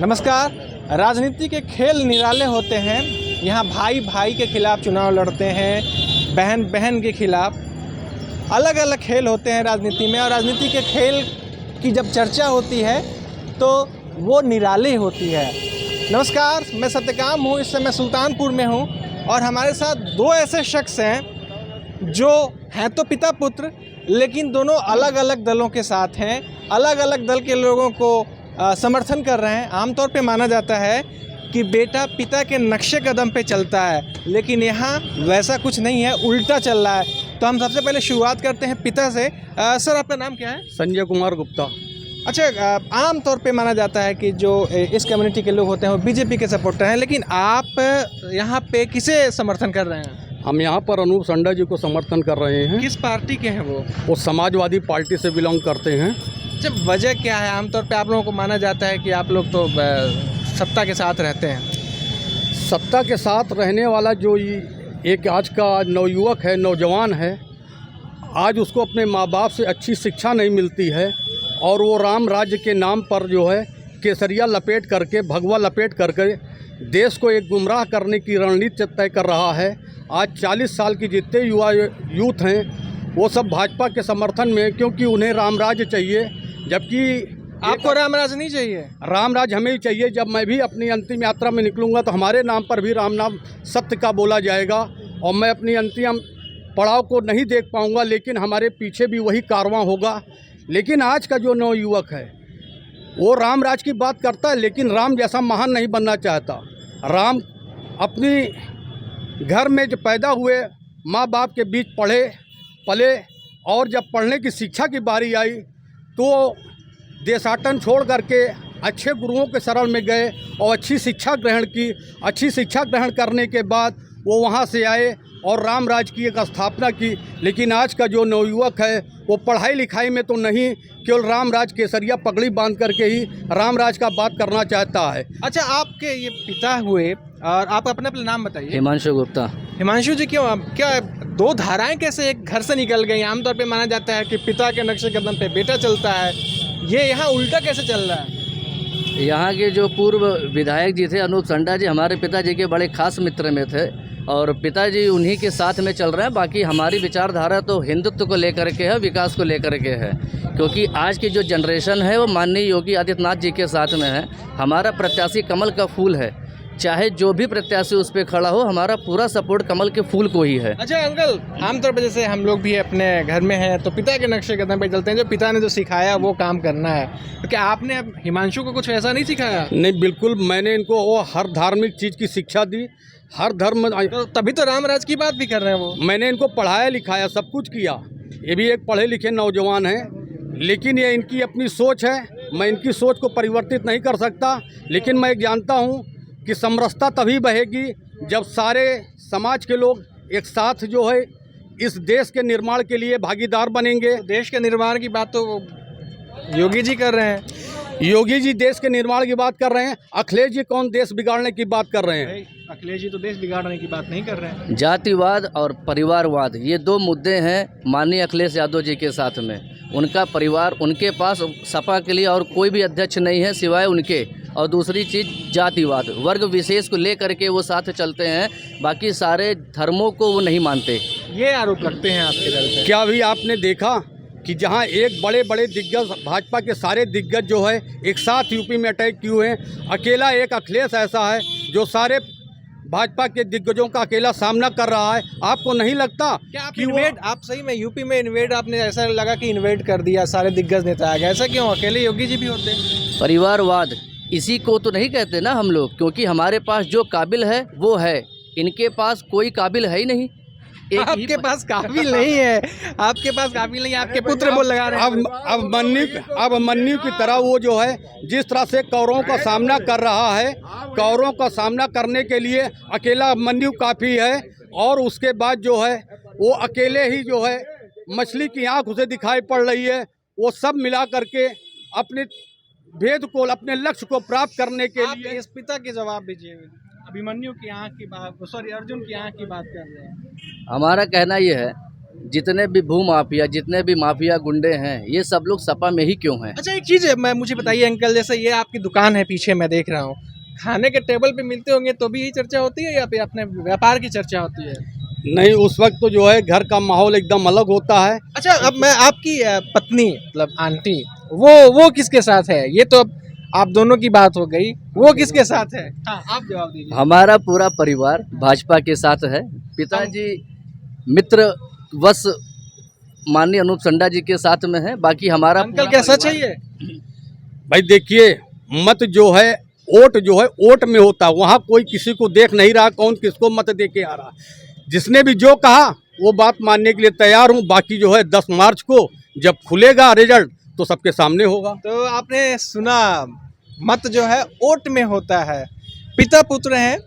नमस्कार। राजनीति के खेल निराले होते हैं। यहाँ भाई भाई के खिलाफ चुनाव लड़ते हैं, बहन बहन के खिलाफ। अलग अलग खेल होते हैं राजनीति में, और राजनीति के खेल की जब चर्चा होती है तो वो निराली होती है। नमस्कार, मैं सत्यकाम हूँ। इस समय सुल्तानपुर में हूँ और हमारे साथ दो ऐसे शख्स हैं जो हैं तो पिता पुत्र, लेकिन दोनों अलग अलग दलों के साथ हैं, अलग अलग दल के लोगों को समर्थन कर रहे हैं। आमतौर पे माना जाता है कि बेटा पिता के नक्शे कदम पे चलता है, लेकिन यहाँ वैसा कुछ नहीं है, उल्टा चल रहा है। तो हम सबसे पहले शुरुआत करते हैं पिता से। सर, आपका नाम क्या है? संजय कुमार गुप्ता। अच्छा, आम तौर पे माना जाता है कि जो इस कम्युनिटी के लोग होते हैं वो बीजेपी के सपोर्टर हैं, लेकिन आप यहाँ पे किसे समर्थन कर रहे हैं? हम यहाँ पर अनूप संडा जी को समर्थन कर रहे हैं। किस पार्टी के हैं वो? समाजवादी पार्टी से बिलोंग करते हैं। जब वजह क्या है? आमतौर पे आप लोगों को माना जाता है कि आप लोग तो सत्ता के साथ रहते हैं। सत्ता के साथ रहने वाला जो एक आज का नवयुवक है, नौजवान है, आज उसको अपने माँ बाप से अच्छी शिक्षा नहीं मिलती है और वो राम राज्य के नाम पर जो है केसरिया लपेट करके, भगवा लपेट करके देश को एक गुमराह करने की रणनीति तय कर रहा है। आज 40 साल की जितने यूथ हैं वो सब भाजपा के समर्थन में, क्योंकि उन्हें राम राज्य चाहिए, जबकि आपको राम राज नहीं चाहिए। राम राज हमें ही चाहिए। जब मैं भी अपनी अंतिम यात्रा में निकलूंगा तो हमारे नाम पर भी राम नाम सत्य का बोला जाएगा और मैं अपनी अंतिम पड़ाव को नहीं देख पाऊंगा, लेकिन हमारे पीछे भी वही कारवां होगा। लेकिन आज का जो नवयुवक है वो राम राज की बात करता है, लेकिन राम जैसा महान नहीं बनना चाहता। राम अपनी घर में जो पैदा हुए, माँ बाप के बीच पढ़े पले, और जब पढ़ने की शिक्षा की बारी आई तो देशाटन छोड़ करके अच्छे गुरुओं के शरण में गए और अच्छी शिक्षा ग्रहण की। अच्छी शिक्षा ग्रहण करने के बाद वो वहाँ से आए और राम राज की एक स्थापना की। लेकिन आज का जो नवयुवक है वो पढ़ाई लिखाई में तो नहीं, केवल राम राज केसरिया पगड़ी बांध करके ही राम राज का बात करना चाहता है। अच्छा, आपके ये पिता हुए और आप अपना नाम बताइए। हिमांशु गुप्ता। हिमांशु जी, क्यों क्या दो धाराएं कैसे एक घर से निकल गई? आमतौर पे माना जाता है कि पिता के नक्शे कदम पे बेटा चलता है, ये यहाँ उल्टा कैसे चल रहा है? यहाँ के जो पूर्व विधायक जी थे अनूप संडा जी, हमारे पिताजी के बड़े खास मित्र में थे और पिताजी उन्हीं के साथ में चल रहे हैं। बाकी हमारी विचारधारा तो हिंदुत्व को लेकर के है, विकास को लेकर के है, क्योंकि आज की जो जनरेशन है वो माननीय योगी आदित्यनाथ जी के साथ में है। हमारा प्रत्याशी कमल का फूल है, चाहे जो भी प्रत्याशी उस पर खड़ा हो, हमारा पूरा सपोर्ट कमल के फूल को ही है। अच्छा अंकल, आमतौर पर जैसे हम लोग भी अपने घर में हैं तो पिता के नक्शे कदम पे चलते हैं, जो पिता ने जो सिखाया वो काम करना है। तो क्या आपने हिमांशु को कुछ ऐसा नहीं सिखाया? नहीं, बिल्कुल, मैंने इनको वो हर धार्मिक चीज़ की शिक्षा दी, हर धर्म। तो तभी तो राम राज की बात भी कर रहे हैं वो। मैंने इनको पढ़ाया लिखाया, सब कुछ किया। ये भी एक पढ़े लिखे नौजवान हैं, लेकिन ये इनकी अपनी सोच है। मैं इनकी सोच को परिवर्तित नहीं कर सकता, लेकिन मैं जानता हूँ कि समरसता तभी बहेगी जब सारे समाज के लोग एक साथ जो है इस देश के निर्माण के लिए भागीदार बनेंगे। तो देश के निर्माण की बात तो योगी जी कर रहे हैं। योगी जी देश के निर्माण की बात कर रहे हैं, अखिलेश जी कौन देश बिगाड़ने की बात कर रहे हैं? अखिलेश जी तो देश बिगाड़ने की बात नहीं कर रहे हैं। जातिवाद और परिवारवाद, ये दो मुद्दे हैं माननीय अखिलेश यादव जी के साथ में। उनका परिवार, उनके पास सपा के लिए और कोई भी अध्यक्ष नहीं है सिवाय उनके। और दूसरी चीज़ जातिवाद, वर्ग विशेष को ले करके वो साथ चलते हैं, बाकी सारे धर्मों को वो नहीं मानते। ये आरोप लगते हैं आपके दल पे। क्या अभी आपने देखा कि जहां एक बड़े बड़े दिग्गज, भाजपा के सारे दिग्गज जो है एक साथ यूपी में अटैक किए हैं, अकेला एक अखिलेश ऐसा है जो सारे भाजपा के दिग्गजों का अकेला सामना कर रहा है? आपको नहीं लगता क्या आप कि इन्वेड, आप सही में यूपी में इन्वेड, आपने ऐसा लगा कि इन्वेड कर दिया, सारे दिग्गज नेता आ गए? ऐसा क्यों? अकेले योगी जी भी होते? परिवारवाद इसी को तो नहीं कहते ना हम लोग, क्योंकि हमारे पास जो काबिल है वो है, इनके पास कोई काबिल है ही नहीं। आपके पास काबिल नहीं है, आपके पास काबिल नहीं है, आपके पुत्र बोल लगा रहे हैं। अब मन्यु की तरह वो जो है जिस तरह से कौरवों का सामना कर रहा है, कौरवों का सामना करने के लिए अकेला मन्यु काफ़ी है। और उसके बाद जो है वो अकेले ही जो है मछली की आँख उसे दिखाई पड़ रही है। वो सब मिला करके अपने भेद को, अपने लक्ष्य को प्राप्त करने के लिए। इस पिता के जवाब दीजिए। अभिमन्यु की आँख की बात, सॉरी अर्जुन की आँख की बात कर रहे हैं। हमारा कहना ये है जितने भी भू माफिया, जितने भी माफिया गुंडे हैं, ये सब लोग सपा में ही क्यों हैं? अच्छा, एक चीज़ मुझे बताइए अंकल, जैसे ये आपकी दुकान है पीछे मैं देख रहा हूँ, खाने के टेबल पे मिलते होंगे तो भी यही चर्चा होती है या फिर अपने व्यापार की चर्चा होती है? नहीं, उस वक्त तो जो है घर का माहौल एकदम अलग होता है। अच्छा, अब मैं आपकी पत्नी मतलब आंटी, वो किसके साथ है? ये तो अब आप दोनों की बात हो गई, वो किसके साथ है? हाँ, आप जवाब दीजिए। हमारा पूरा परिवार भाजपा के साथ है। पिताजी मित्र वश माननीय अनूप संडा जी के साथ में है। बाकी हमारा अंकल पूरा क्या सच है परिवार- ये? भाई देखिए, मत जो है वोट जो है वोट में होता है, वहाँ कोई किसी को देख नहीं रहा कौन किसको मत दे के आ रहा। जिसने भी जो कहा वो बात मानने के लिए तैयार हूँ। बाकी जो है 10 मार्च को जब खुलेगा रिजल्ट तो सबके सामने होगा। तो आपने सुना, मत जो है वोट में होता है। पिता पुत्र हैं,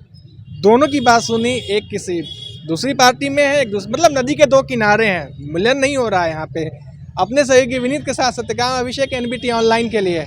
दोनों की बात सुनी, एक किसी दूसरी पार्टी में है, एक दूसरी, मतलब नदी के दो किनारे हैं, मिलन नहीं हो रहा है यहाँ पे। अपने सहयोगी विनीत के साथ सत्यकाम अभिषेक, NBT ऑनलाइन के लिए।